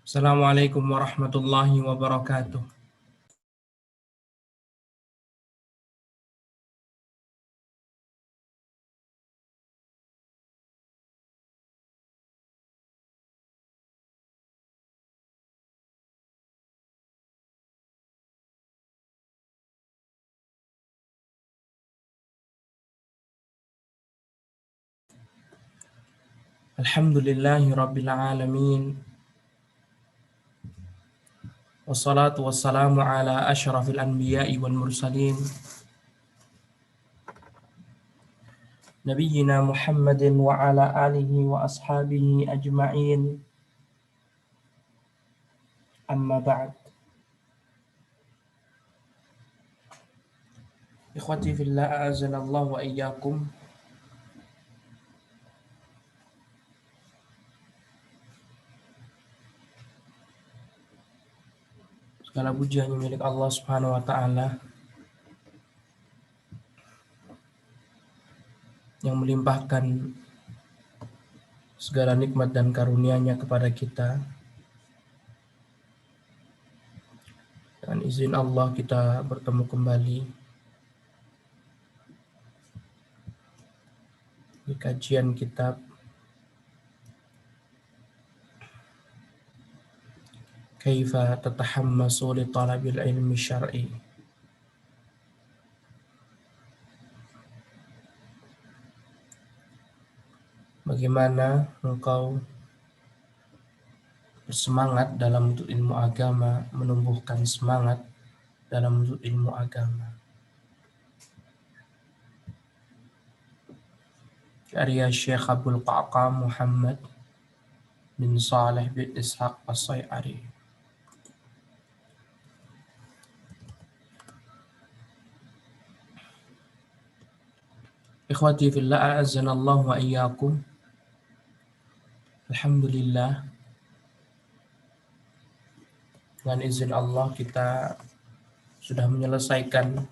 Assalamualaikum warahmatullahi wabarakatuh. Alhamdulillahi rabbil alamin. Wassalatu wassalamu ala asyrafil anbiya'i wal mursalin. Nabiyyina Muhammadin wa ala alihi wa ashabihi ajma'in. Amma ba'd. Ikhwati fillah a'azanallahu wa iyyakum. Segala puji hanya milik Allah Subhanahu wa taala yang melimpahkan segala nikmat dan karunia-Nya kepada kita. Dengan izin Allah kita bertemu kembali di kajian kitab Kaifa tatahammasu li talabil ilmi syar'i. Bagaimana engkau bersemangat dalam menuntut ilmu agama, menumbuhkan semangat dalam menuntut ilmu agama. Karya Syekh Abdul Qaqa Muhammad bin Saleh bin Ishaq As-Say'ari. Ikhwati fillah a'azzanallahu wa iyyakum. Alhamdulillah, dengan izin Allah kita sudah menyelesaikan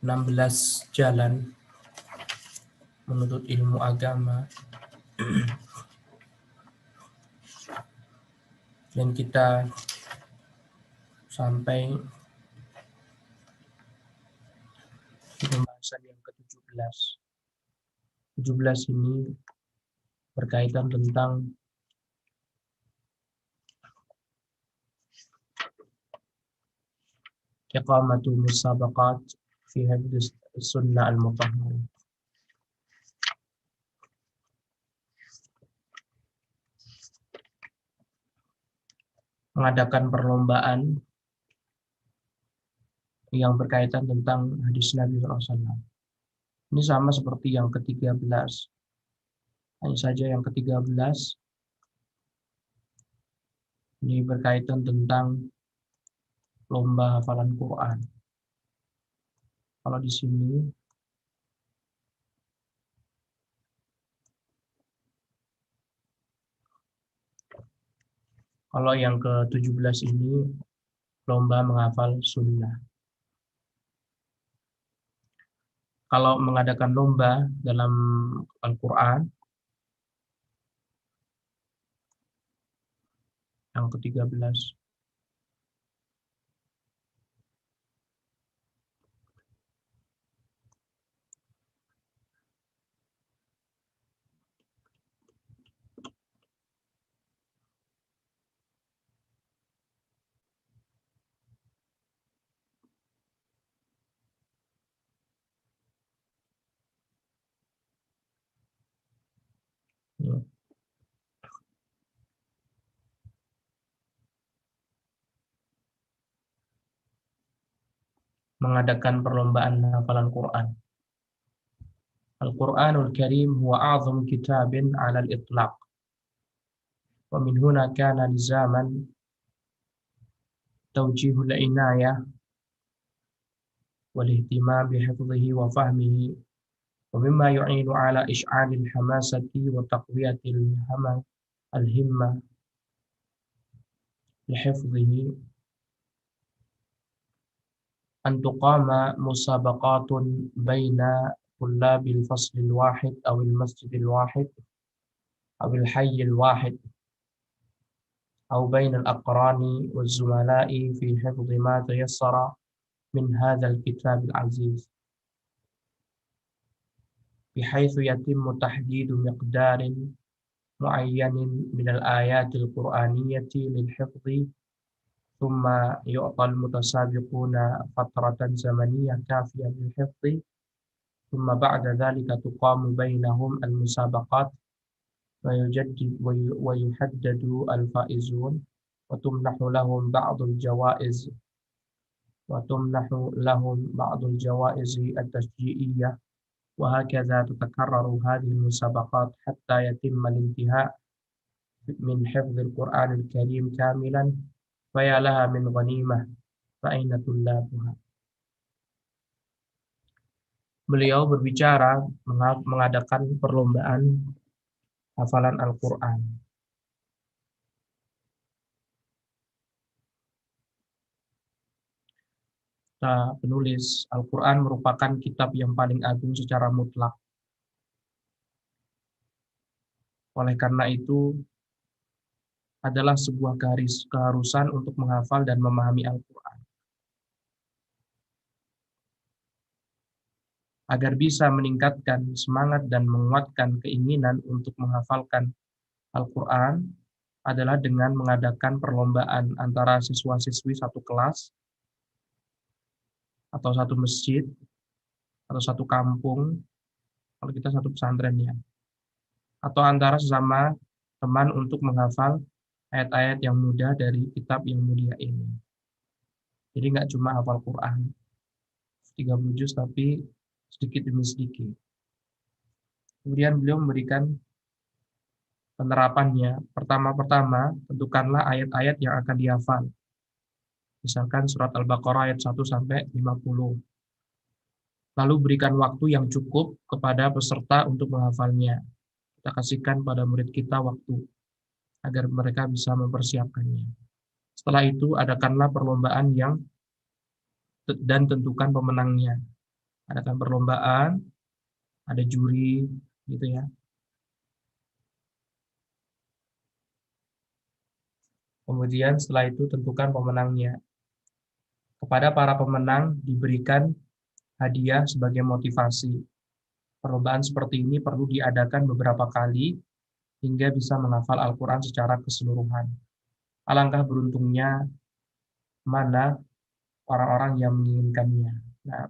16 jalan menuntut ilmu agama. Dan kita sampai di pembahasan yang ke-17. 17 ini berkaitan tentang iqamatu musabaqat fi hadis sunnah al-mutahharah. Mengadakan perlombaan yang berkaitan tentang hadis Nabi SAW. Ini sama seperti yang ke-13. Hanya saja yang ke-13 ini berkaitan tentang lomba hafalan Quran. Kalau di sini kalau yang ke-17 ini lomba menghafal sunnah. Kalau mengadakan lomba dalam Al-Quran, yang ke-13. Mengadakan perlombaan hafalan Quran. Al-Quranul Karim huwa a'zam kitabin 'ala al-itlaq. Wa min huna kana lizaman tawjihul inayah wal ihtimam bihifdhihi wa fahmihi wa mimma yu'inu 'ala ish'alil hamasati wa taqwiyatil al-himma lihifdhihi an tuqama musabaqatun baina tullabil faslil wahid awil masjidil wahid awil hayyil wahid أو بين الأقران والزملاء في حفظ ما تيسر من هذا الكتاب العزيز، بحيث يتم تحديد مقدار معين من الآيات القرآنية للحفظ، ثم يعطى المتسابقون فترة زمنية كافية للحفظ، ثم بعد ذلك تقام بينهم المسابقات ويحدد الفائزون، وتمنح لهم بعض الجوائز التشجيعية، وهكذا تتكرر هذه المسابقات حتى يتم الانتهاء من حفظ القرآن الكريم كاملا. فيا لها من غنيمة، فأين طلابها. Beliau berbicara mengadakan perlombaan hafalan Al-Quran. Penulis, Al-Quran merupakan kitab yang paling agung secara mutlak. Oleh karena itu, adalah sebuah keharusan untuk menghafal dan memahami Al-Quran. Agar bisa meningkatkan semangat dan menguatkan keinginan untuk menghafalkan Al-Quran adalah dengan mengadakan perlombaan antara siswa-siswi satu kelas, atau satu masjid, atau satu kampung, kalau kita satu pesantren ya, atau antara sesama teman untuk menghafal ayat-ayat yang mudah dari kitab yang mulia ini. Jadi nggak cuma hafal Quran 30 juz, tapi sedikit demi sedikit. Kemudian beliau memberikan penerapannya. Pertama-tama, tentukanlah ayat-ayat yang akan dihafal. Misalkan surat Al-Baqarah ayat 1 sampai 50. Lalu berikan waktu yang cukup kepada peserta untuk menghafalnya. Kita kasihkan pada murid kita waktu agar mereka bisa mempersiapkannya. Setelah itu, adakanlah perlombaan dan tentukan pemenangnya. Adakan perlombaan, ada juri, gitu ya. Kemudian setelah itu tentukan pemenangnya. Kepada para pemenang diberikan hadiah sebagai motivasi. Perlombaan seperti ini perlu diadakan beberapa kali hingga bisa menghafal Al-Quran secara keseluruhan. Alangkah beruntungnya mana orang-orang yang menginginkannya. Nah,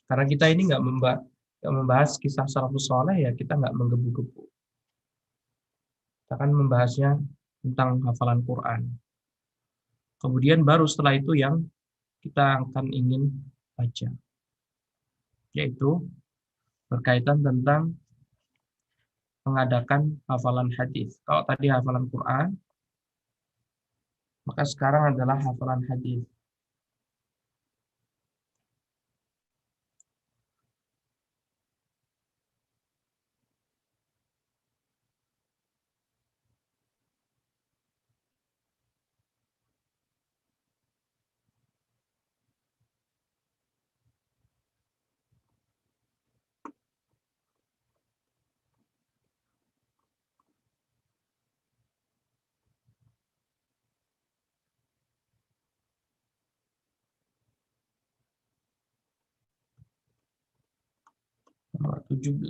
karena kita ini nggak membahas kisah salafus saleh, ya kita nggak menggebu-gebu. Kita akan membahasnya tentang hafalan Quran. Kemudian baru setelah itu yang kita akan ingin baca, yaitu berkaitan tentang mengadakan hafalan hadis. Kalau tadi hafalan Quran, maka sekarang adalah hafalan hadis. Nomor 17.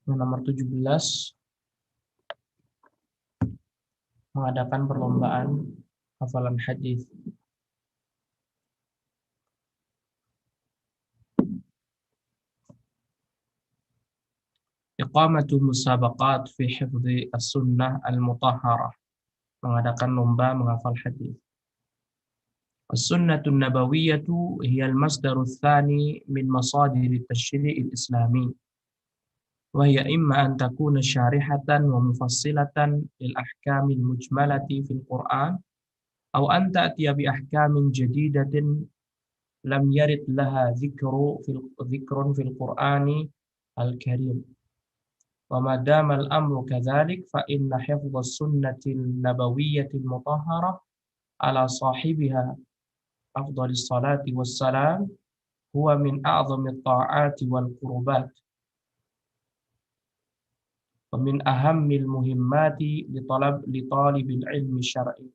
Nomor 17, mengadakan perlombaan hafalan hadis. Iqamatu musabaqat fi hifdzi as-sunnah al-mutahharah. Mengadakan lomba menghafal hadis. السنة النبوية هي المصدر الثاني من مصادر التشريع الإسلامي، وهي إما أن تكون شارحة ومفصلة للأحكام المجملة في القرآن، أو أن تأتي بأحكام جديدة لم يرد لها ذكر في القرآن الكريم. وما دام الأمر كذلك فإن حفظ السنة النبوية المطهرة على صاحبها أفضل الصلاة والسلام هو من أعظم الطاعات والقربات، ومن أهم المهمات لطالب العلم الشرعي.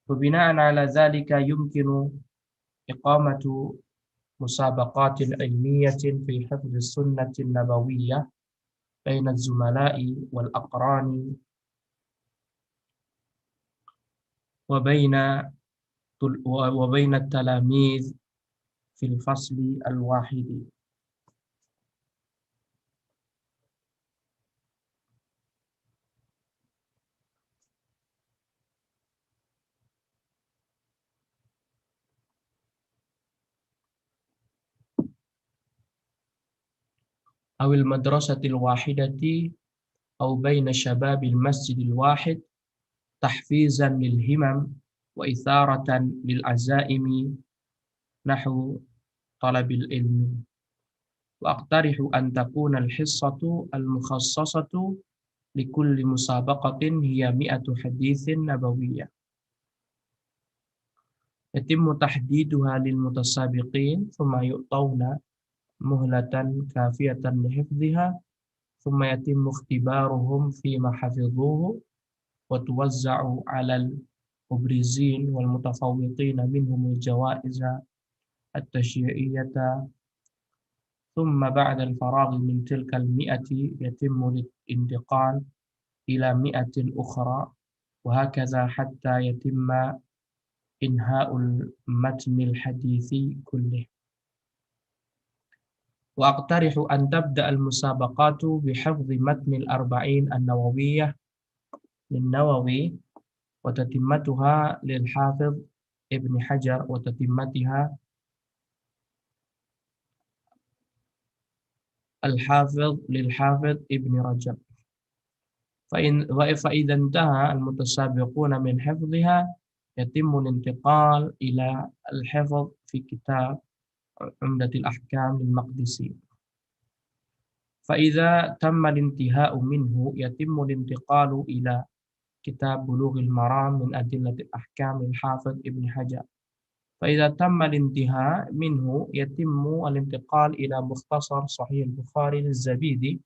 وبناء على ذلك يمكن إقامة مسابقات علمية في حفظ السنة النبوية بين الزملاء والأقران وبين التلاميذ في الفصل الواحد. أو المدرسة الواحدة أو بين شباب المسجد الواحد، تحفيزا للهمم وإثارة للعزائم نحو طلب العلم. وأقترح أن تكون الحصة المخصصة لكل مسابقة هي 100 حديث نبوية، يتم تحديدها للمتسابقين ثم يعطون مهلة كافية لحفظها، ثم يتم اختبارهم فيما حفظوه، وتوزع على المبرزين والمتفوقين منهم الجوائز التشجيعية. ثم بعد الفراغ من تلك 100 يتم الانتقال إلى 100 أخرى، وهكذا حتى يتم إنهاء المتن الحديث كله. وأقترح أن تبدأ المسابقات بحفظ متن الأربعين النووية للنووي، وتتمتها للحافظ ابن حجر، وتتمتها للحافظ ابن رجب. فإذا انتهى المتسابقون من حفظها يتم الانتقال إلى الحفظ في كتاب عمدة الأحكام للمقدسي. فإذا تم الانتهاء منه يتم الانتقال إلى كتاب بلوغ المرام من أدلة الأحكام للحافظ ابن حجر. فإذا تم الانتهاء منه يتم الانتقال إلى مختصر صحيح البخاري للزبيدي،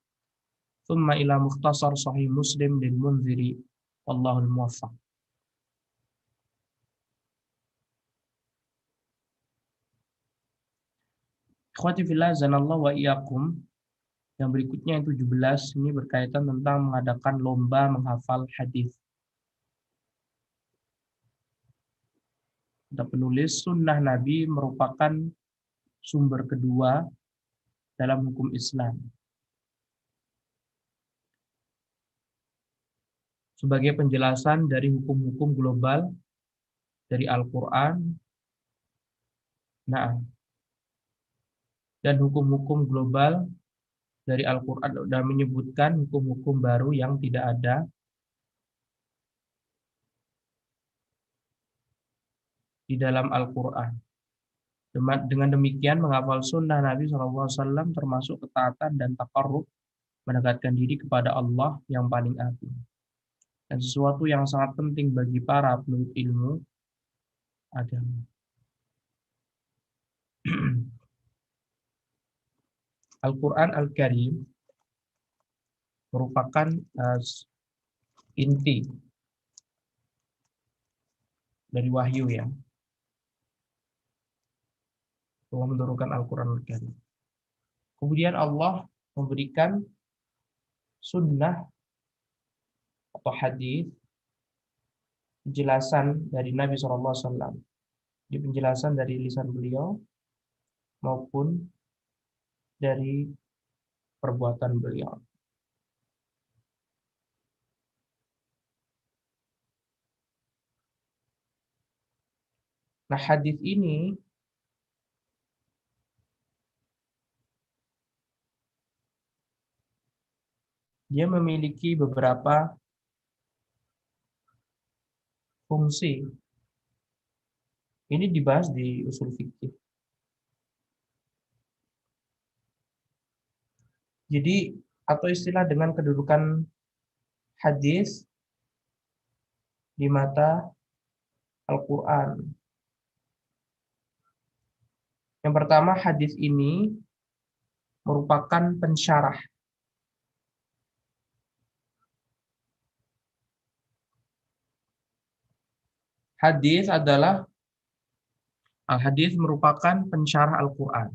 ثم إلى مختصر صحيح مسلم للمنذري، والله الموفق. Ikhwati fillah azanallahu wa iyyakum. Yang berikutnya yang 17 ini berkaitan tentang mengadakan lomba menghafal hadis. Kata penulis, sunnah Nabi merupakan sumber kedua dalam hukum Islam. Sebagai penjelasan dari hukum-hukum global dari Al-Quran, dan hukum-hukum global dari Al-Quran dan menyebutkan hukum-hukum baru yang tidak ada di dalam Al-Quran. Dengan demikian, menghafal sunnah Nabi SAW termasuk ketaatan dan taqarrub, mendekatkan diri kepada Allah yang paling agung, dan sesuatu yang sangat penting bagi para penuntut ilmu agama. Al-Quran Al-Karim merupakan inti dari wahyu, ya. Allah menurunkan Al-Quran Al-Karim. Kemudian Allah memberikan sunnah atau hadis, penjelasan dari Nabi SAW, di penjelasan dari lisan beliau maupun dari perbuatan beliau. Nah, hadis ini dia memiliki beberapa fungsi. Ini dibahas di usul fikih. Jadi, atau istilah dengan kedudukan hadis di mata Al-Quran. Yang pertama, hadis ini merupakan pensyarah. Hadis Al-hadis merupakan pensyarah Al-Quran,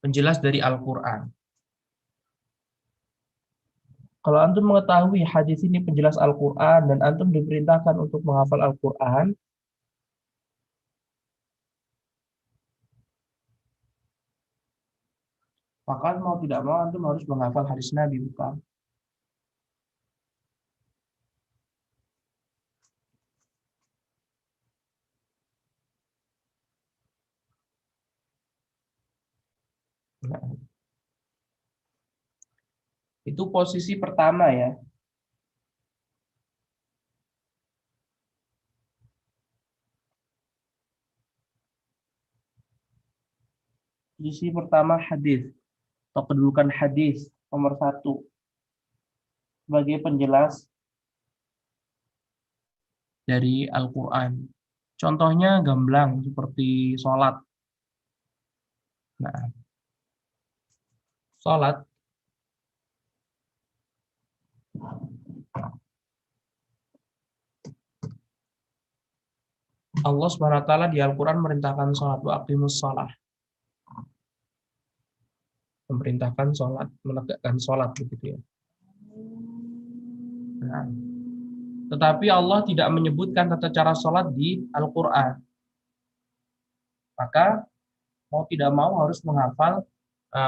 penjelas dari Al-Quran. Kalau antum mengetahui hadis ini penjelas Al-Quran dan antum diperintahkan untuk menghafal Al-Quran, maka mau tidak mau antum harus menghafal hadis Nabi, bukan? Nah, itu posisi pertama ya. Posisi pertama hadis atau kedudukan hadis nomor satu sebagai penjelas dari Al-Quran. Contohnya gamblang seperti sholat. Nah, sholat Allah SWT di Al-Quran merintahkan sholat, wa aqimus sholat, memerintahkan sholat, menegakkan sholat begitu ya. Nah, tetapi Allah tidak menyebutkan tata cara sholat di Al-Quran. Maka mau tidak mau harus menghafal,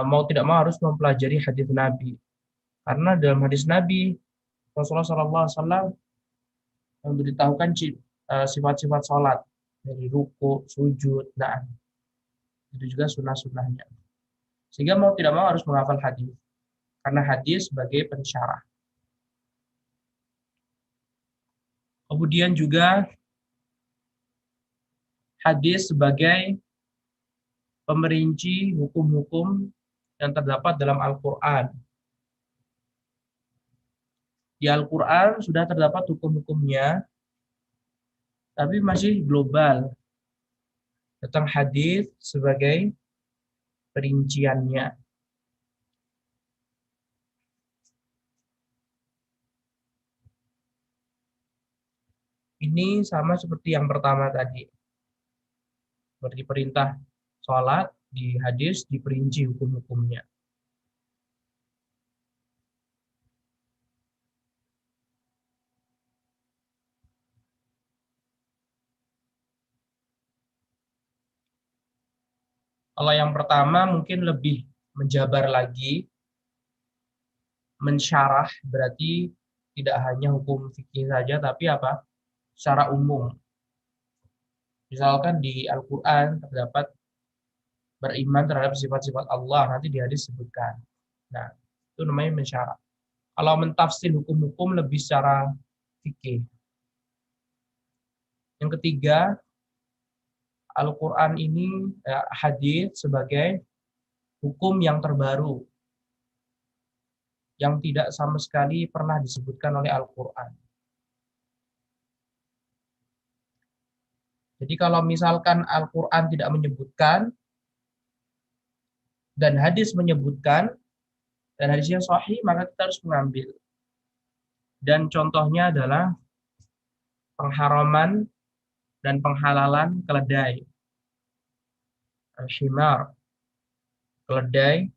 mau tidak mau harus mempelajari hadis Nabi. Karena dalam hadis Nabi Rasulullah SAW memberitahukan sifat-sifat sholat dari ruku, sujud, nah itu juga sunnah-sunnahnya. Sehingga mau tidak mau harus menghafal hadis, karena hadis sebagai pensyarah. Kemudian juga hadis sebagai pemerinci hukum-hukum yang terdapat dalam Al-Quran. Di Al-Quran sudah terdapat hukum-hukumnya, tapi masih global. Tentang hadis sebagai perinciannya. Ini sama seperti yang pertama tadi. Seperti perintah sholat, di hadis diperinci hukum-hukumnya. Kalau yang pertama mungkin lebih menjabar lagi, mensyarah berarti tidak hanya hukum fikih saja, tapi apa? Secara umum. Misalkan di Al-Quran terdapat beriman terhadap sifat-sifat Allah, nanti di hadis sebutkan. Nah, itu namanya mensyarah. Kalau mentafsir hukum-hukum lebih secara fikih. Yang ketiga, Al-Quran ini hadis sebagai hukum yang terbaru yang tidak sama sekali pernah disebutkan oleh Al-Quran. Jadi kalau misalkan Al-Quran tidak menyebutkan dan hadis menyebutkan dan hadisnya sahih, maka kita harus mengambil. Dan contohnya adalah pengharaman dan penghalalan keledai. Al-himar, keledai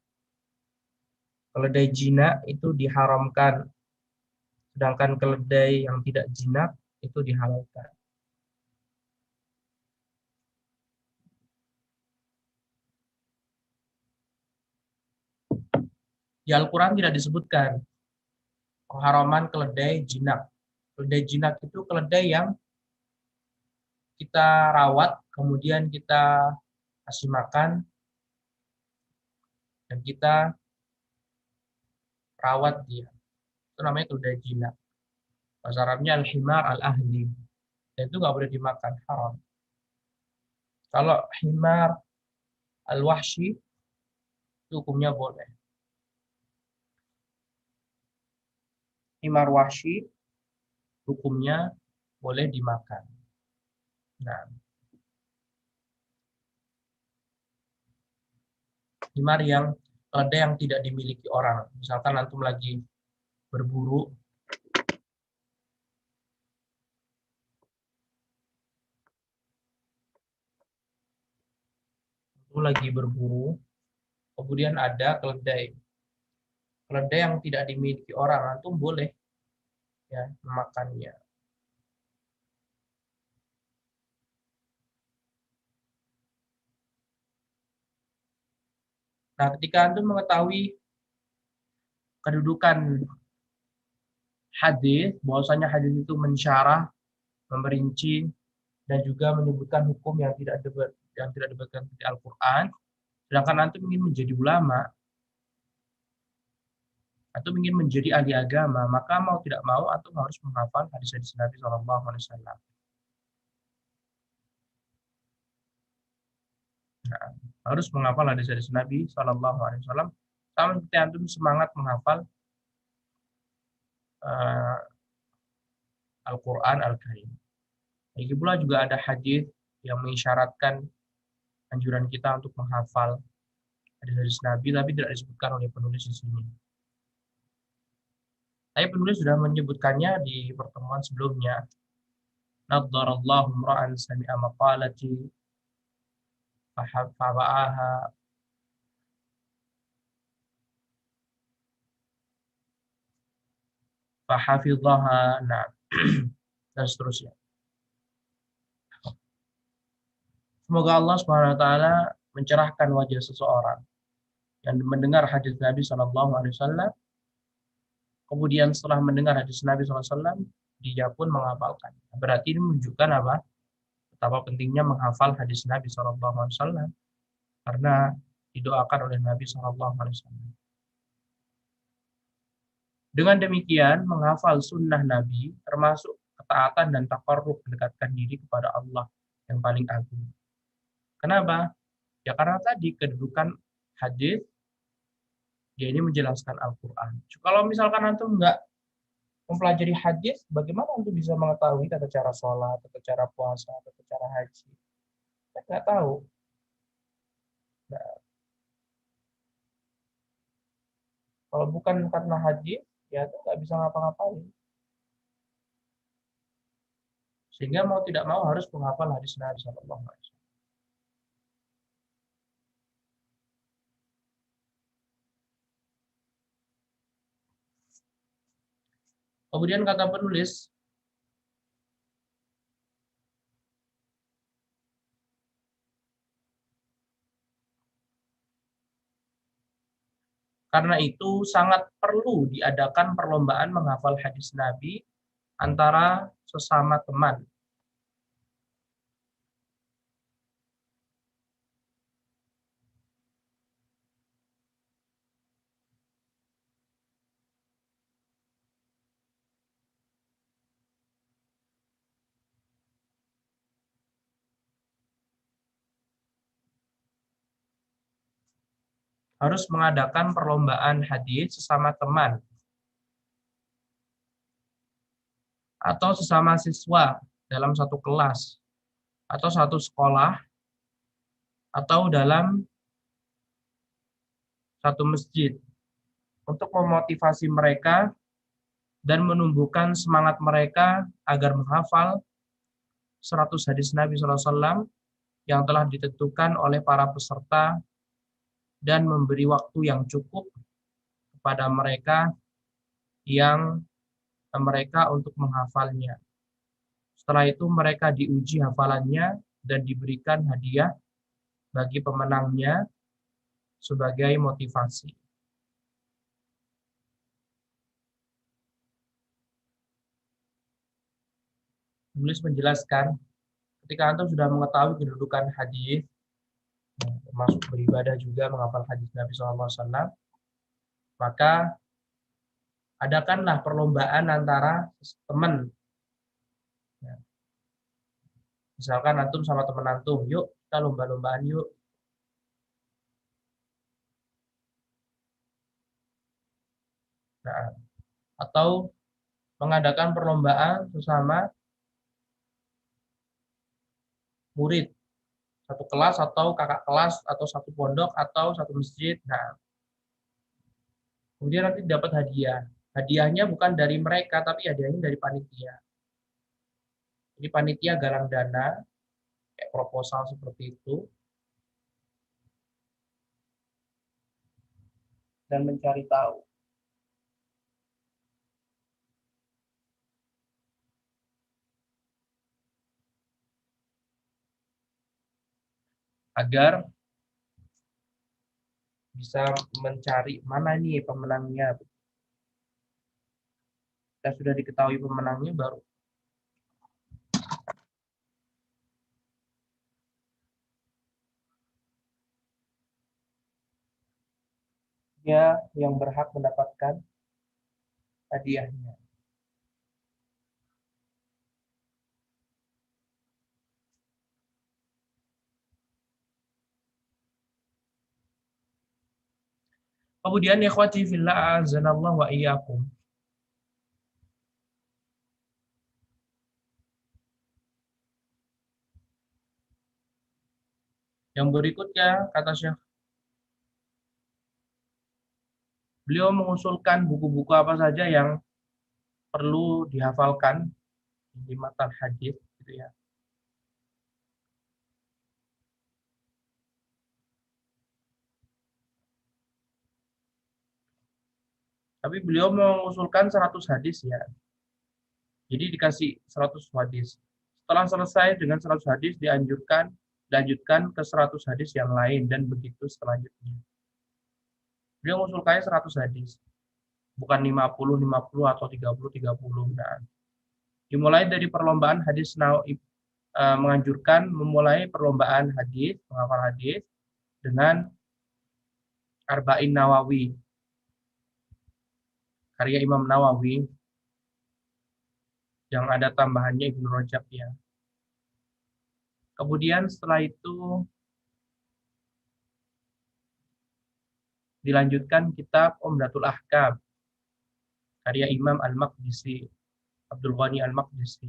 jinak itu diharamkan, sedangkan keledai yang tidak jinak itu dihalalkan. Di Al-Quran tidak disebutkan pengharaman keledai jinak. Keledai jinak itu keledai yang kita rawat, kemudian kita kasih makan, dan kita rawat dia. Itu namanya keledai jinak. Bahasa Arabnya al-himar al-ahli. Dan itu nggak boleh dimakan, haram. Kalau himar al-wahshi, itu hukumnya boleh. Himar wahshi, hukumnya boleh dimakan. Nah, himar yang keledai yang tidak dimiliki orang. Misalkan antum lagi berburu, kemudian ada keledai. Keledai yang tidak dimiliki orang, antum boleh ya memakannya. Nah, ketika antum mengetahui kedudukan hadis, bahwasanya hadis itu mensyarah, memerinci, dan juga menyebutkan hukum yang tidak disebutkan di Al-Quran, sedangkan antum ingin menjadi ulama, atau ingin menjadi ahli agama, maka mau tidak mau antum harus menghafal hadis-hadis Nabi Shallallahu Alaihi Wasallam. Nah, harus menghafal hadis-hadis Nabi Shallallahu Alaihi Wasallam, sama seperti antum semangat menghafal uh, Al-Quran Al-Karim. Lagi pula juga ada hadis yang mengisyaratkan anjuran kita untuk menghafal hadis-hadis Nabi, tapi tidak disebutkan oleh penulis di sini. Tapi penulis sudah menyebutkannya di pertemuan sebelumnya. Naddarallahu imra'an sami'a maqalati fawa'aha fahafidhaha, nah, dan seterusnya. Semoga Allah Subhanahu wa taala mencerahkan wajah seseorang yang mendengar hadis Nabi Shallallahu alaihi wasallam, kemudian setelah mendengar hadis Nabi Shallallahu alaihi wasallam, dia pun menghafalkan. Berarti ini menunjukkan apa? Betapa pentingnya menghafal hadis Nabi Shallallahu alaihi wasallam karena didoakan oleh Nabi Shallallahu alaihi wasallam. Dengan demikian, menghafal sunnah Nabi termasuk ketaatan dan taqarrub, mendekatkan diri kepada Allah yang paling agung. Kenapa? Ya karena tadi kedudukan hadis, ya ini menjelaskan Al-Quran. Kalau misalkan antum nggak mempelajari hadis, bagaimana antum bisa mengetahui tata cara sholat, tata cara puasa, tata cara haji? Saya nggak tahu. Nah, kalau bukan karena hadis, ya itu nggak bisa ngapa-ngapain. Sehingga mau tidak mau harus menghafal hadis Nabi Sallallahu Alaihi Wasallam. Kemudian kata penulis, karena itu sangat perlu diadakan perlombaan menghafal hadis Nabi antara sesama teman. Harus mengadakan perlombaan hadis sesama teman atau sesama siswa dalam satu kelas atau satu sekolah atau dalam satu masjid untuk memotivasi mereka dan menumbuhkan semangat mereka agar menghafal 100 hadis Nabi SAW yang telah ditentukan oleh para peserta dan memberi waktu yang cukup kepada mereka untuk menghafalnya. Setelah itu mereka diuji hafalannya dan diberikan hadiah bagi pemenangnya sebagai motivasi. Penulis menjelaskan ketika antum sudah mengetahui kedudukan hadis, termasuk beribadah juga menghafal hadis Nabi SAW, maka adakanlah perlombaan antara teman. Ya. Misalkan antum sama teman antum, yuk kita lomba-lombaan yuk. Nah, atau mengadakan perlombaan sesama murid, satu kelas atau kakak kelas atau satu pondok atau satu masjid. Nah, kemudian nanti dapat hadiah. Hadiahnya bukan dari mereka, tapi hadiahnya dari panitia. Jadi panitia galang dana, kayak proposal seperti itu, dan mencari tahu. Agar bisa mencari mana nih pemenangnya. Kita sudah diketahui pemenangnya, baru dia yang berhak mendapatkan hadiahnya. Kemudian ikhwati fillah azanallah wa iyyakum. Yang berikutnya kata Syekh, beliau mengusulkan buku-buku apa saja yang perlu dihafalkan di matan hadis gitu ya. Tapi beliau mengusulkan 100 hadis ya. Jadi dikasih 100 hadis. Setelah selesai dengan 100 hadis dilanjutkan ke 100 hadis yang lain dan begitu selanjutnya. Beliau mengusulkan 100 hadis. Bukan 50 atau 30. Nah, dimulai dari perlombaan hadis menganjurkan memulai perlombaan hadis, menghafal hadis dengan Arba'in Nawawi, karya Imam Nawawi yang ada tambahannya Ibnu Rajab ya. Kemudian setelah itu dilanjutkan kitab Umdatul Ahkam, karya Imam Al-Maqdisi, Abdul Ghani Al-Maqdisi,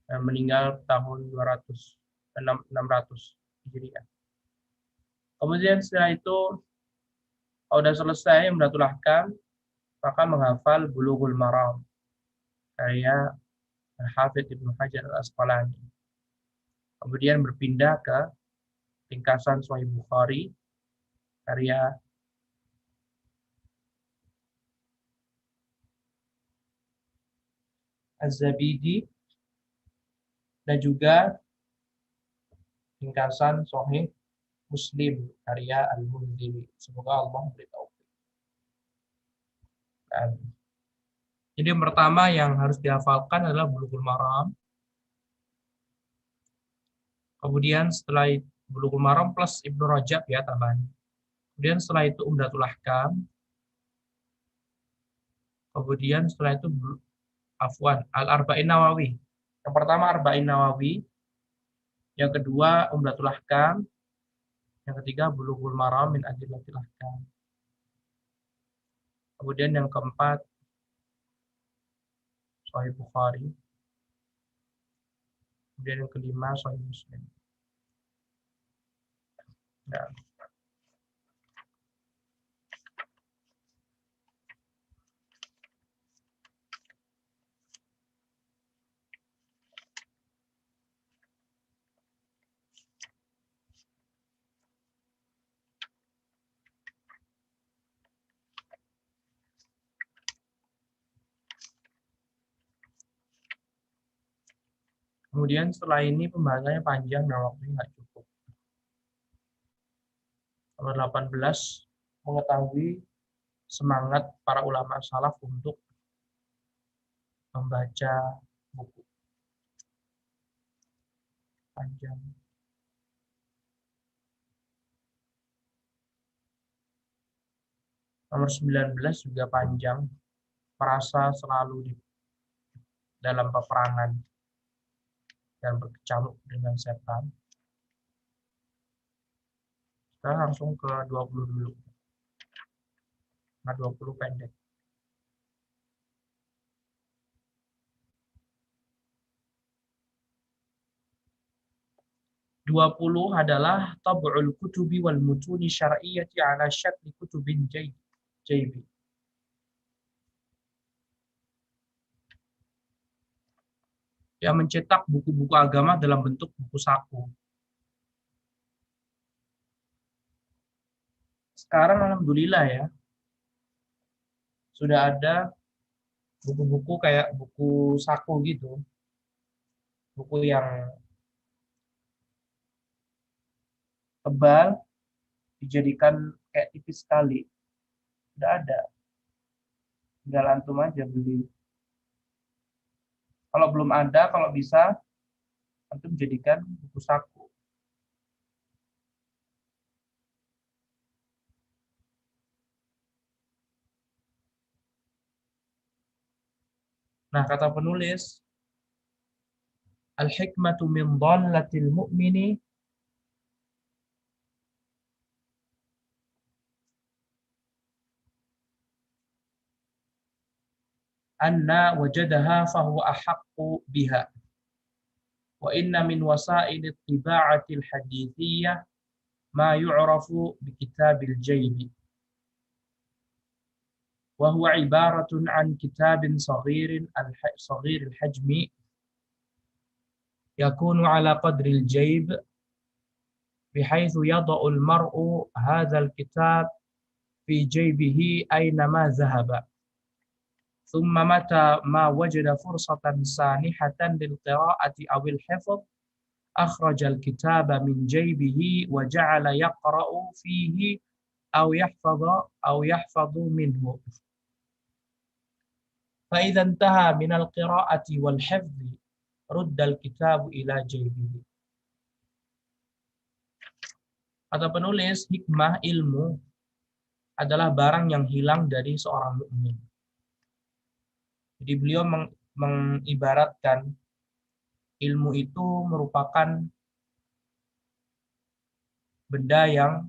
yang meninggal tahun 600 Hijriah. Kemudian setelah itu sudah selesai Umdatul Ahkam, maka menghafal Bulughul Maram, karya Al-Hafidz Ibnu Hajar Al-Asqalani. Kemudian berpindah ke ringkasan Sahih Bukhari, karya Az-Zabidi, dan juga ringkasan Sahih Muslim, karya Al-Mundhiri. Semoga Allah memberi taufik. Jadi yang pertama yang harus dihafalkan adalah Bulughul Maram. Kemudian setelah Bulughul Maram plus Ibnu Rajab ya tambahan. Kemudian setelah itu Umdatul Ahkam. Kemudian setelah itu Al-Arba'in Nawawi. Yang pertama Arba'in Nawawi, yang kedua Umdatul Ahkam, yang ketiga Bulughul Maram min Adillatil Ahkam. Kemudian yang keempat Sahih Bukhari. Kemudian yang kelima Sahih Muslim. Nah, kemudian setelah ini pembahasannya panjang dan waktunya nggak cukup. Nomor 18, mengetahui semangat para ulama salaf untuk membaca buku. panjang. Nomor 19 juga panjang, merasa selalu di dalam peperangan dan berkecamuk dengan setan. Kita langsung ke 20 dulu. Nah, 20 pendek. 20 adalah tab'ul kutubi wal mutuni syar'iyyati ala syakli kutubin jaybi. Yang mencetak buku-buku agama dalam bentuk buku saku. Sekarang alhamdulillah ya, sudah ada buku-buku kayak buku saku gitu. Buku yang tebal, dijadikan kayak tipis sekali. Sudah ada. Tinggal antum aja beli. Kalau belum ada, kalau bisa, antum jadikan buku saku. Nah, kata penulis, al-hikmatu min dhallatil mu'mini anna wajadaha fahuwa ahaqqu biha. Wa inna min wasail ittiba'atil hadithiyah ma yu'rafu bi kitabil jaybi. Wa huwa ibaratun an kitabin صغير الحجم يكون على قدر الجيب بحيث يضع المرء هذا الكتاب في جيبه أينما ذهب ثم متى ما وجد فرصة سانحة للقراءة أو الحفظ أخرج الكتاب من جيبه وجعل يقرأ فيه أو يحفظ منه فإذا انتهى من القراءة والحفظ رد الكتاب إلى جيبه. Kata penulis, hikmah ilmu adalah barang yang hilang dari seorang mukmin. Jadi beliau mengibaratkan ilmu itu merupakan benda yang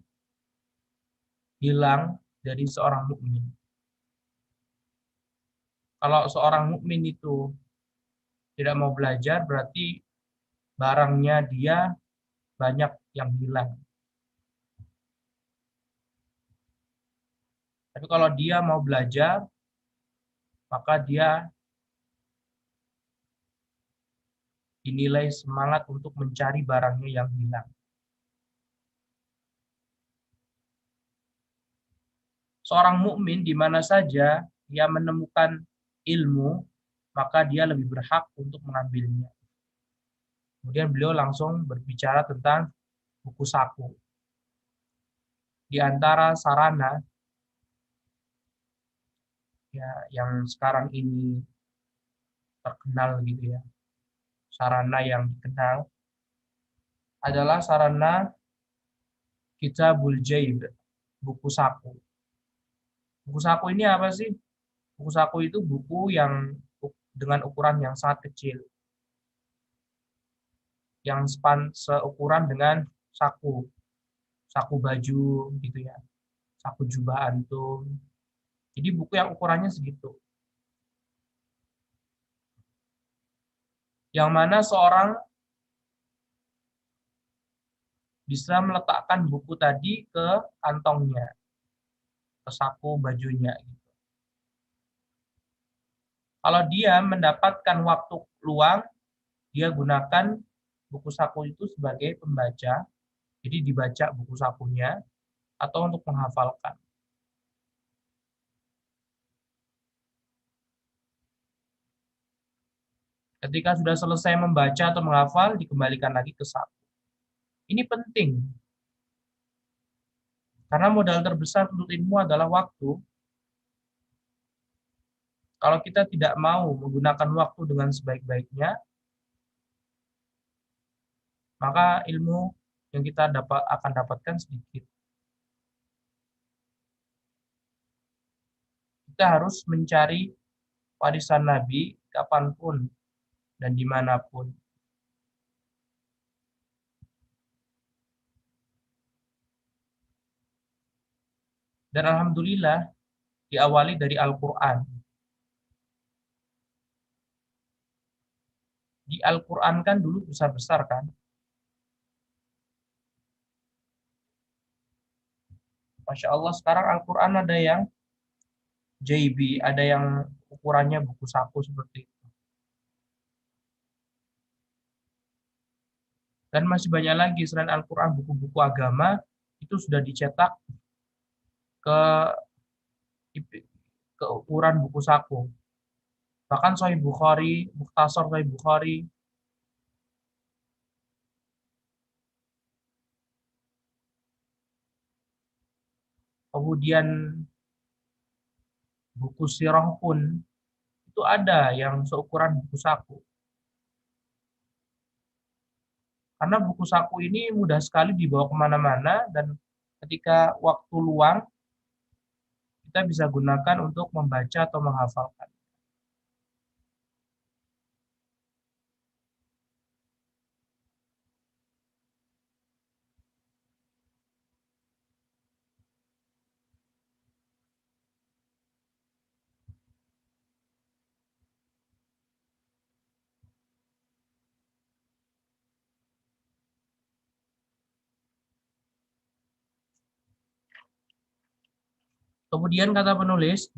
hilang dari seorang mukmin. Kalau seorang mukmin itu tidak mau belajar, berarti barangnya dia banyak yang hilang. Tapi kalau dia mau belajar, maka dia dinilai semangat untuk mencari barangnya yang hilang. Seorang mukmin di mana saja dia menemukan ilmu, maka dia lebih berhak untuk mengambilnya. Kemudian beliau langsung berbicara tentang buku saku. Di antara sarana ya yang sekarang ini terkenal gitu ya, sarana yang dikenal adalah sarana Kitabul Jaib, buku saku. Buku saku ini apa sih? Buku saku itu buku yang dengan ukuran yang sangat kecil, yang seukuran dengan saku baju gitu ya, saku jubah antum. Jadi buku yang ukurannya segitu. Yang mana seorang bisa meletakkan buku tadi ke kantongnya, ke saku bajunya. Kalau dia mendapatkan waktu luang, dia gunakan buku saku itu sebagai pembaca, jadi dibaca buku sakunya, atau untuk menghafalkan. Ketika sudah selesai membaca atau menghafal, dikembalikan lagi ke saku. Ini penting, karena modal terbesar untuk ilmu adalah waktu. Kalau kita tidak mau menggunakan waktu dengan sebaik-baiknya, maka ilmu yang kita akan dapatkan sedikit. Kita harus mencari warisan Nabi kapanpun dan dimanapun. Dan alhamdulillah diawali dari Al-Quran. Di Al-Quran kan dulu besar-besar kan. Masya Allah sekarang Al-Quran ada yang JB, ada yang ukurannya buku saku seperti itu. Dan masih banyak lagi selain Al-Quran, buku-buku agama itu sudah dicetak ke ukuran buku saku. Bahkan Sahih Bukhari, Mukhtasar Sahih Bukhari, kemudian buku sirah pun itu ada yang seukuran buku saku. Karena buku saku ini mudah sekali dibawa kemana-mana dan ketika waktu luang kita bisa gunakan untuk membaca atau menghafalkan. Kemudian kata penulis,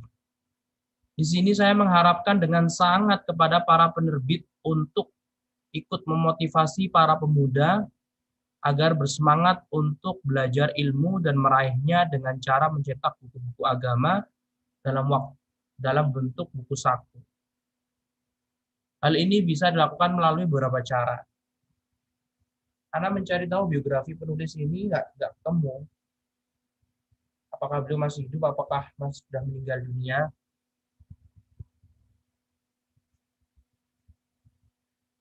di sini saya mengharapkan dengan sangat kepada para penerbit untuk ikut memotivasi para pemuda agar bersemangat untuk belajar ilmu dan meraihnya dengan cara mencetak buku-buku agama dalam bentuk buku saku. Hal ini bisa dilakukan melalui beberapa cara. Karena mencari tahu biografi penulis ini nggak ketemu. Apakah beliau masih hidup, apakah masih sudah meninggal dunia.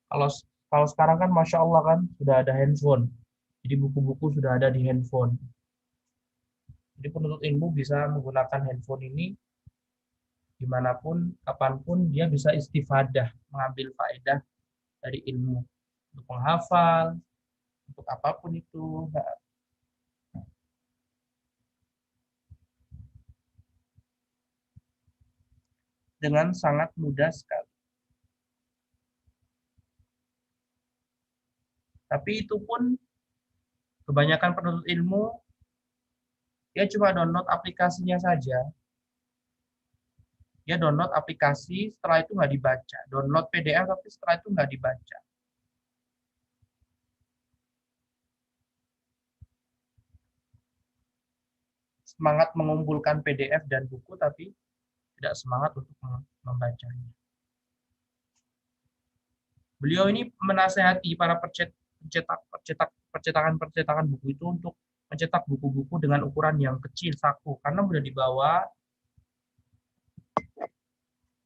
Kalau kalau sekarang kan Masya Allah kan sudah ada handphone. Jadi buku-buku sudah ada di handphone. Jadi penuntut ilmu bisa menggunakan handphone ini dimanapun, kapanpun dia bisa istifadah, mengambil faedah dari ilmu. Untuk menghafal, untuk apapun itu. Dengan sangat mudah sekali. Tapi itu pun kebanyakan penuntut ilmu dia cuma download aplikasinya saja. Dia download aplikasi, setelah itu nggak dibaca. Download PDF, tapi setelah itu nggak dibaca. Semangat mengumpulkan PDF dan buku, tapi tidak semangat untuk membacanya. Beliau ini menasehati para percetakan buku itu untuk mencetak buku-buku dengan ukuran yang kecil, saku, karena mudah dibawa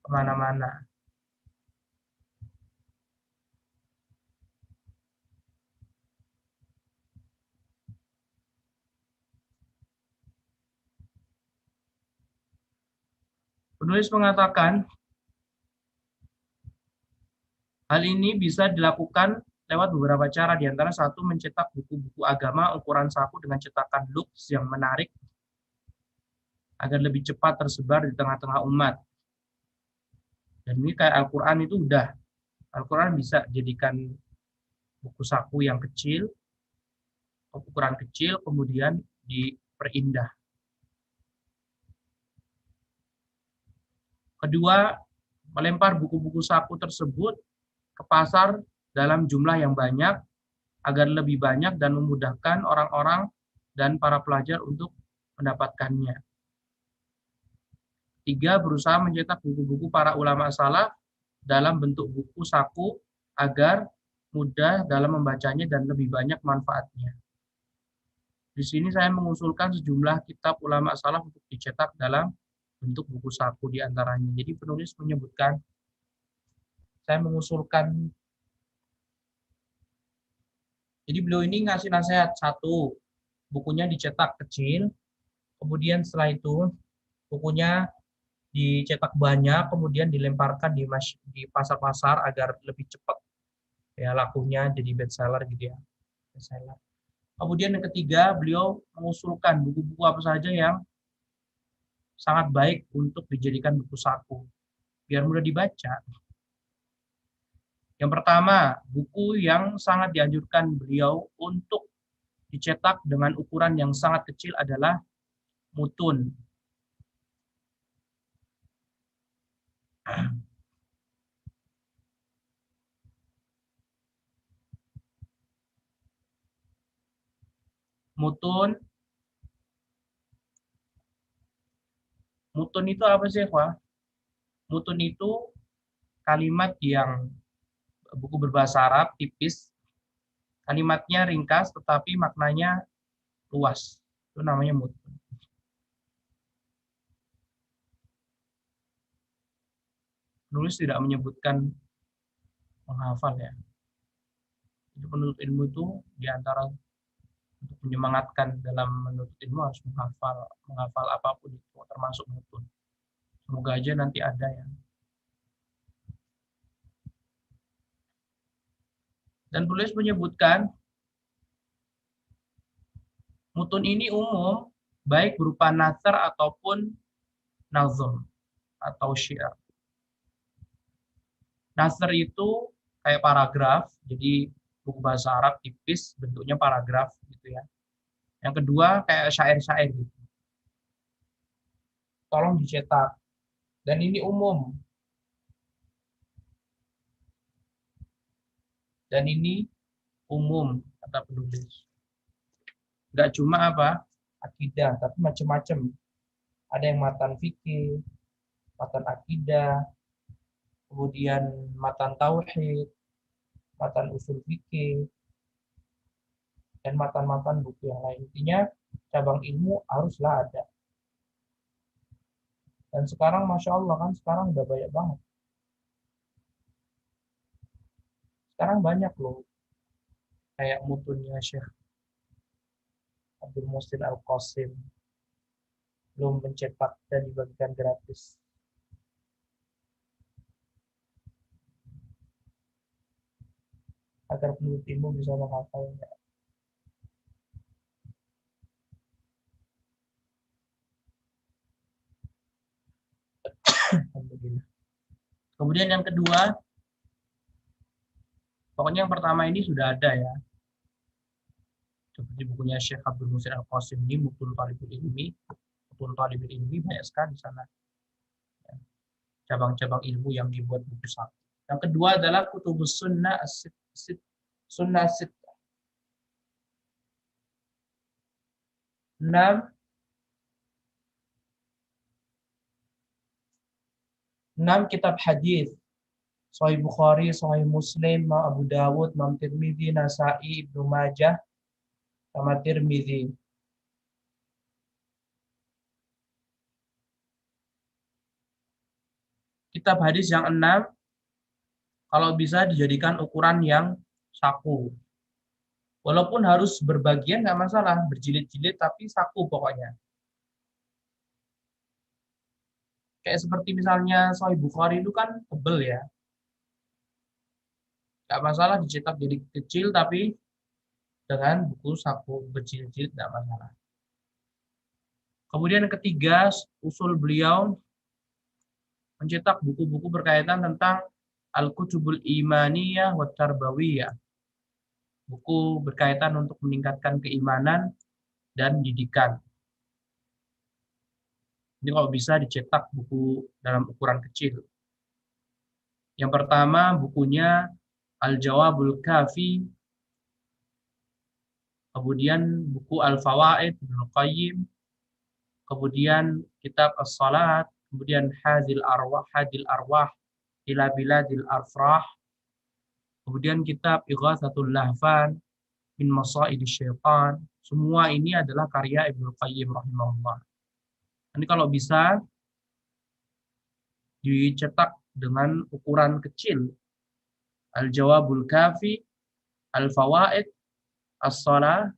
kemana-mana. Penulis mengatakan, hal ini bisa dilakukan lewat beberapa cara, di antara satu mencetak buku-buku agama ukuran saku dengan cetakan lux yang menarik agar lebih cepat tersebar di tengah-tengah umat. Dan ini kayak Al-Quran itu udah, Al-Quran bisa jadikan buku saku yang kecil, ukuran kecil, kemudian diperindah. Kedua, melempar buku-buku saku tersebut ke pasar dalam jumlah yang banyak agar lebih banyak dan memudahkan orang-orang dan para pelajar untuk mendapatkannya. Tiga, berusaha mencetak buku-buku para ulama salaf dalam bentuk buku saku agar mudah dalam membacanya dan lebih banyak manfaatnya. Di sini saya mengusulkan sejumlah kitab ulama salaf untuk dicetak dalam bentuk buku saku di antaranya. Jadi penulis menyebutkan, saya mengusulkan Jadi beliau ini ngasih nasihat, satu, bukunya dicetak kecil, kemudian setelah itu bukunya dicetak banyak, kemudian dilemparkan di pasar-pasar agar lebih cepat ya lakunya jadi bestseller gitu ya. Bestseller. Kemudian yang ketiga, beliau mengusulkan buku-buku apa saja yang sangat baik untuk dijadikan buku saku, biar mudah dibaca. Yang pertama, buku yang sangat dianjurkan beliau untuk dicetak dengan ukuran yang sangat kecil adalah mutun. Mutun, mutun itu apa sih, Pak? Mutun itu kalimat yang buku berbahasa Arab tipis, kalimatnya ringkas tetapi maknanya luas. Itu namanya mutun. Penulis tidak menyebutkan menghafal ya. Jadi penuntut ilmu itu diantara untuk menyemangatkan dalam menuntut ilmu harus menghafal apapun itu, termasuk mutun. Semoga aja nanti ada ya. Dan penulis menyebutkan mutun ini umum, baik berupa natsar ataupun nazm atau syair. Natsar itu kayak paragraf, jadi buku bahasa Arab tipis, bentuknya paragraf gitu ya. Yang kedua kayak syair-syair gitu. Tolong dicetak. Dan ini umum. Dan ini umum, kata penulis. Nggak cuma apa, akidah, tapi macam-macam. Ada yang matan fikih, matan akidah, kemudian matan tauhid, matan usul fikih, dan matan-matan buku yang lain. Intinya cabang ilmu haruslah ada. Dan sekarang Masya Allah kan sekarang udah banyak banget. Sekarang banyak loh. Kayak mutunnya Syekh Abdul Muhsin Al-Qasim. Belum mencetak dan dibagikan gratis. Agar penuntut ilmu bisa menghafalnya. Alhamdulillah. Kemudian yang kedua, pokoknya yang pertama ini sudah ada ya. Seperti bukunya Syekh Abdul Muhsin Al-Qasim ini, Mutun Talibul Ilmi. Mutun Talibul Ilmi banyak sekali di sana. Cabang-cabang ilmu yang dibuat buku satu. Yang kedua adalah Kutubus Sunnah Sunnah Sit. 6 kitab hadis. Sahih Bukhari, Sahih Muslim, Abu Dawud, Imam Tirmidzi, Nasa'i, Ibnu Majah, sama Tirmidzi. Kitab hadis yang 6, kalau bisa dijadikan ukuran yang saku. Walaupun harus berbagian nggak masalah, berjilid-jilid tapi saku pokoknya. Kayak seperti misalnya Sahih Bukhari itu kan tebel ya. Nggak masalah dicetak jadi kecil tapi dengan buku saku berjilid-jilid nggak masalah. Kemudian yang ketiga, usul beliau mencetak buku-buku berkaitan tentang Al-Kutubul Imaniyah wa Tarbawiyah. Buku berkaitan untuk meningkatkan keimanan dan didikan. Ini kalau bisa dicetak buku dalam ukuran kecil. Yang pertama bukunya Al-Jawabul Kafi, kemudian buku Al-Fawaid Ibnu Qayyim, kemudian kitab As-Salat, kemudian Hadil Arwah ila Biladil Afrah, kemudian kitab Ighatsatul Lahfan min Masaidis Syaitan. Semua ini adalah karya Ibnu Qayyim rahimahullah. Ini kalau bisa dicetak dengan ukuran kecil. Al-Jawabul Kafi, Al-Fawaid, as-shalah,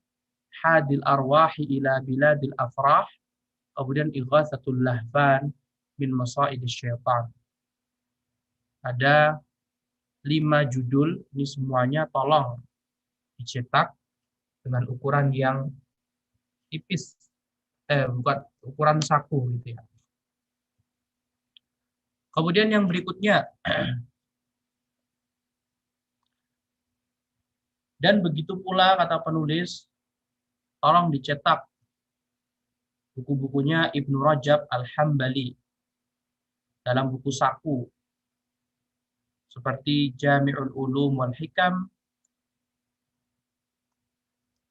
hadil arwahi ila biladil afrah, kemudian ighatsatul lahfan min masaidis syaitan. Ada 5 judul, ini semuanya tolong dicetak dengan ukuran yang tipis, bukan ukuran saku gitu ya. Kemudian yang berikutnya, dan begitu pula kata penulis, tolong dicetak buku-bukunya Ibnu Rajab Al-Hambali dalam buku saku seperti Jami'ul Ulum wal Hikam,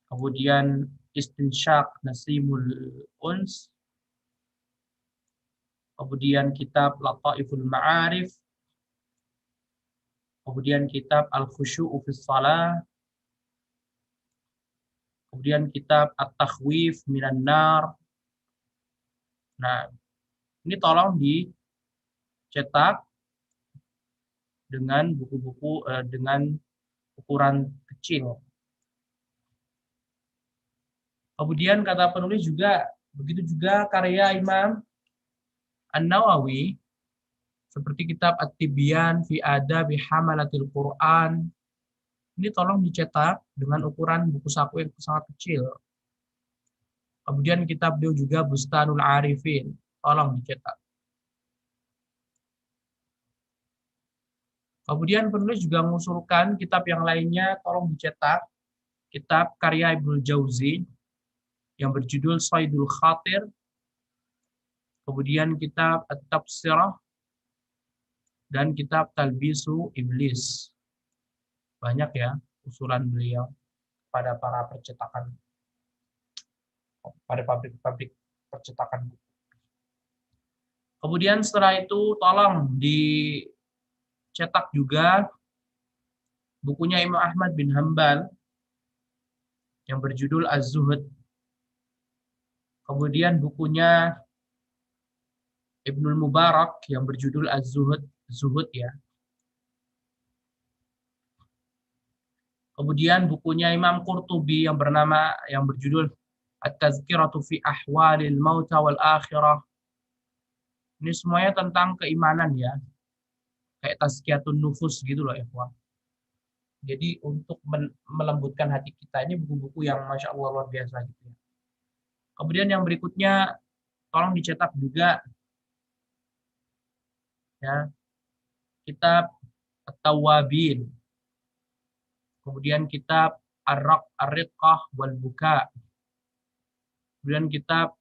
kemudian Istinsyaq Nasimul Uns, kemudian kitab Lataiful Ma'arif, kemudian kitab Al-Khusyu'u fis Shalah, kemudian kitab At-Takhwif Minan Nar. Nah, ini tolong dicetak dengan buku-buku dengan ukuran kecil. Kemudian kata penulis juga, begitu juga karya Imam An-Nawawi, seperti kitab At-Tibyan fi Adabi Hamalatil Quran, ini tolong dicetak dengan ukuran buku saku yang sangat kecil. Kemudian kitab beliau juga Bustanul Arifin, tolong dicetak. Kemudian penulis juga mengusulkan kitab yang lainnya tolong dicetak. Kitab karya Ibnu Jauzi yang berjudul Saidul Khatir, kemudian kitab At-Tafsirah, dan kitab Talbisu Iblis. Banyak ya usulan beliau pada para percetakan, pada pabrik-pabrik percetakan. Kemudian setelah itu tolong dicetak juga bukunya Imam Ahmad bin Hambal yang berjudul Az-Zuhud. Kemudian bukunya Ibnul Mubarak yang berjudul Az-Zuhud, Zuhud ya. Kemudian bukunya Imam Qurtubi yang berjudul At-Tazkiratu fi Ahwalil Mauta wal Akhirah. Ini semuanya tentang keimanan ya. Kayak tazkiyatun nufus gitu loh, ikhwan. Jadi untuk melembutkan hati kita, ini buku-buku yang Masya Allah luar biasa gitu ya. Kemudian yang berikutnya tolong dicetak juga ya kitab At-Tawwabin. Kemudian kitab Ar-Riqqah wal Buka. Kemudian kitab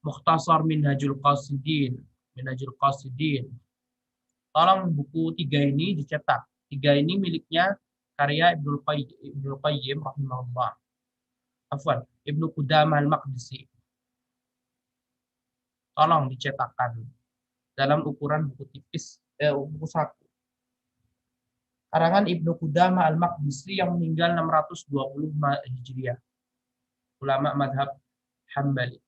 Mukhtasar Minhajul Qasidin. Tolong buku 3 ini dicetak. 3 ini miliknya karya Ibnu Qayyim rahimahullah. Afwan, Ibnu Qudamah Al-Maqdisi. Tolong dicetakkan dalam ukuran buku tipis, buku saku. Karangan Ibnu Qudamah Al-Maqdisi yang meninggal 620 Hijriah. Ulama madhab Hambali.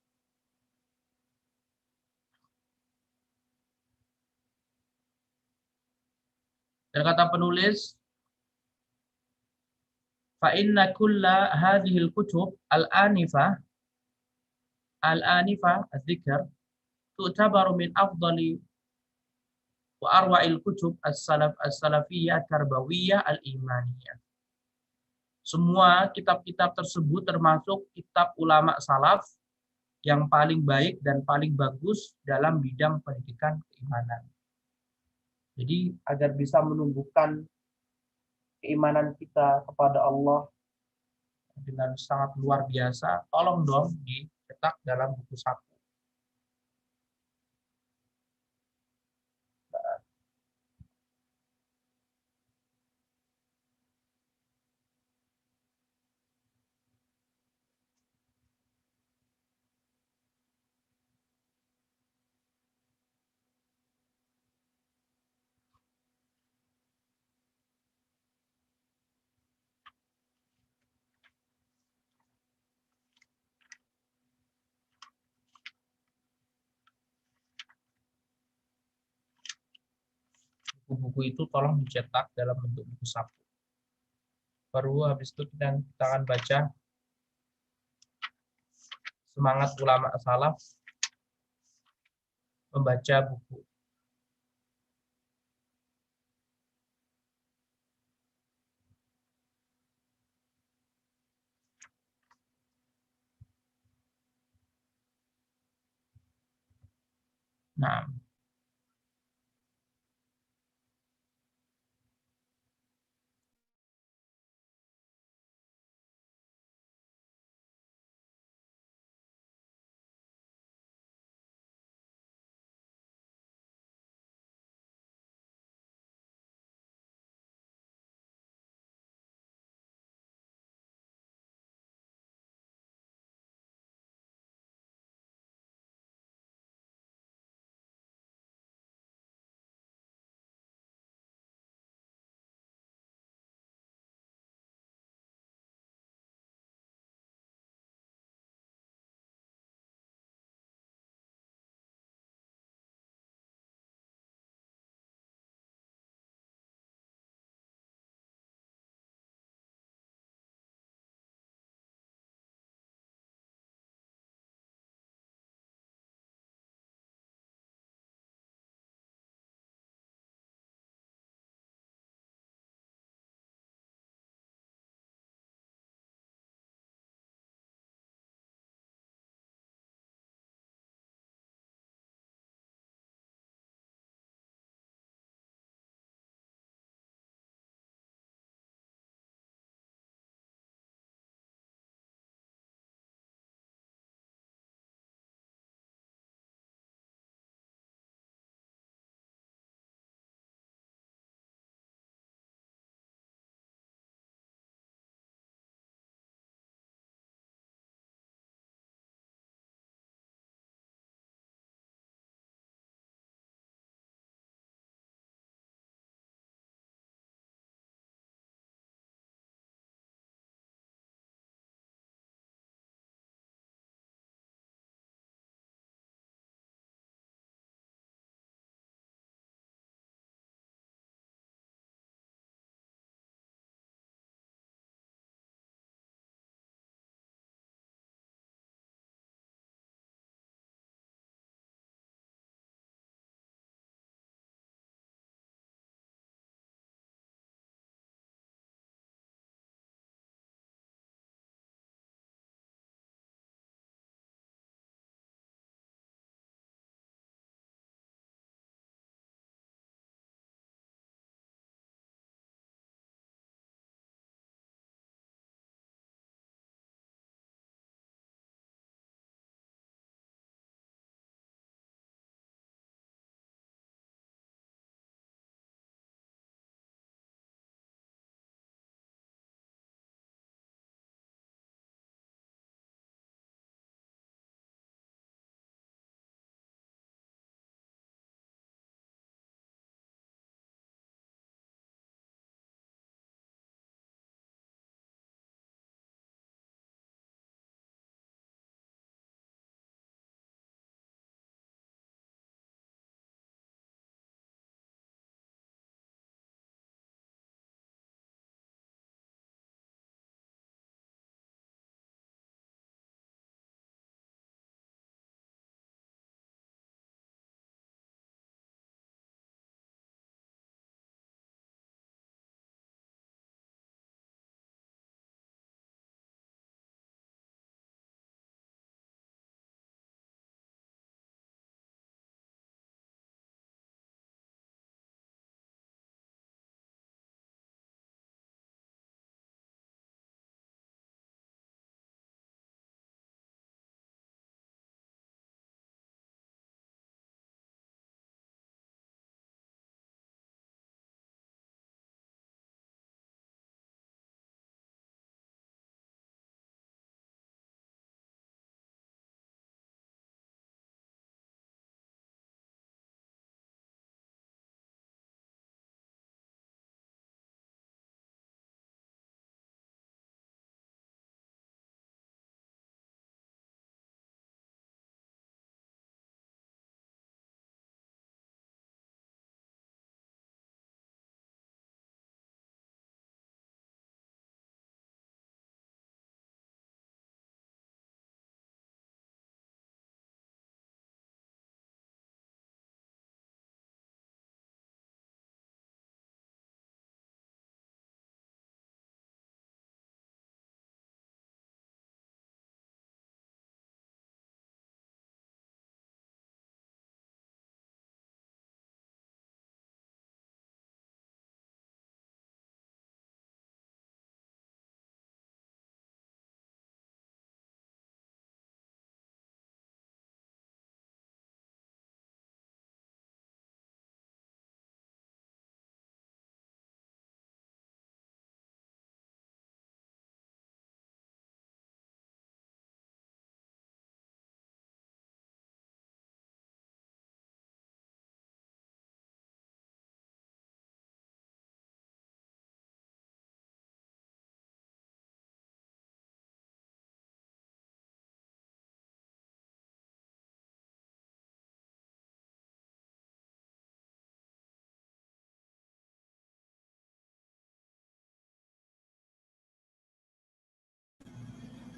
Dan kata penulis, fa inna kulla hadhil kutub al-anifah az-dzikr tu'tabaru min afdali wa arwa'il kutub as-salafiyah tarbawiyah al-imaniyah. Semua kitab-kitab tersebut termasuk kitab ulama salaf yang paling baik dan paling bagus dalam bidang pendidikan keimanan. Jadi agar bisa menumbuhkan keimanan kita kepada Allah dengan sangat luar biasa, tolong dong dicetak dalam buku saku. Buku-buku itu tolong dicetak dalam bentuk buku saku. Baru habis itu kita akan baca semangat ulama salaf membaca buku. Nah,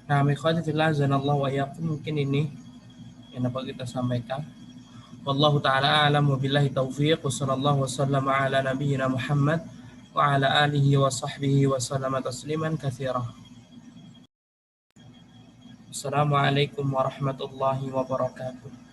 Nah, ikhwati fillah azanallahu wa iyyakum, mungkin ini yang dapat kita sampaikan. Wallahu taala a'lam wa billahi taufiq wa sallallahu wasallam ala nabiyyina Muhammad wa ala alihi wa sahbihi wa sallama tasliman katsira. Assalamualaikum warahmatullahi wabarakatuh.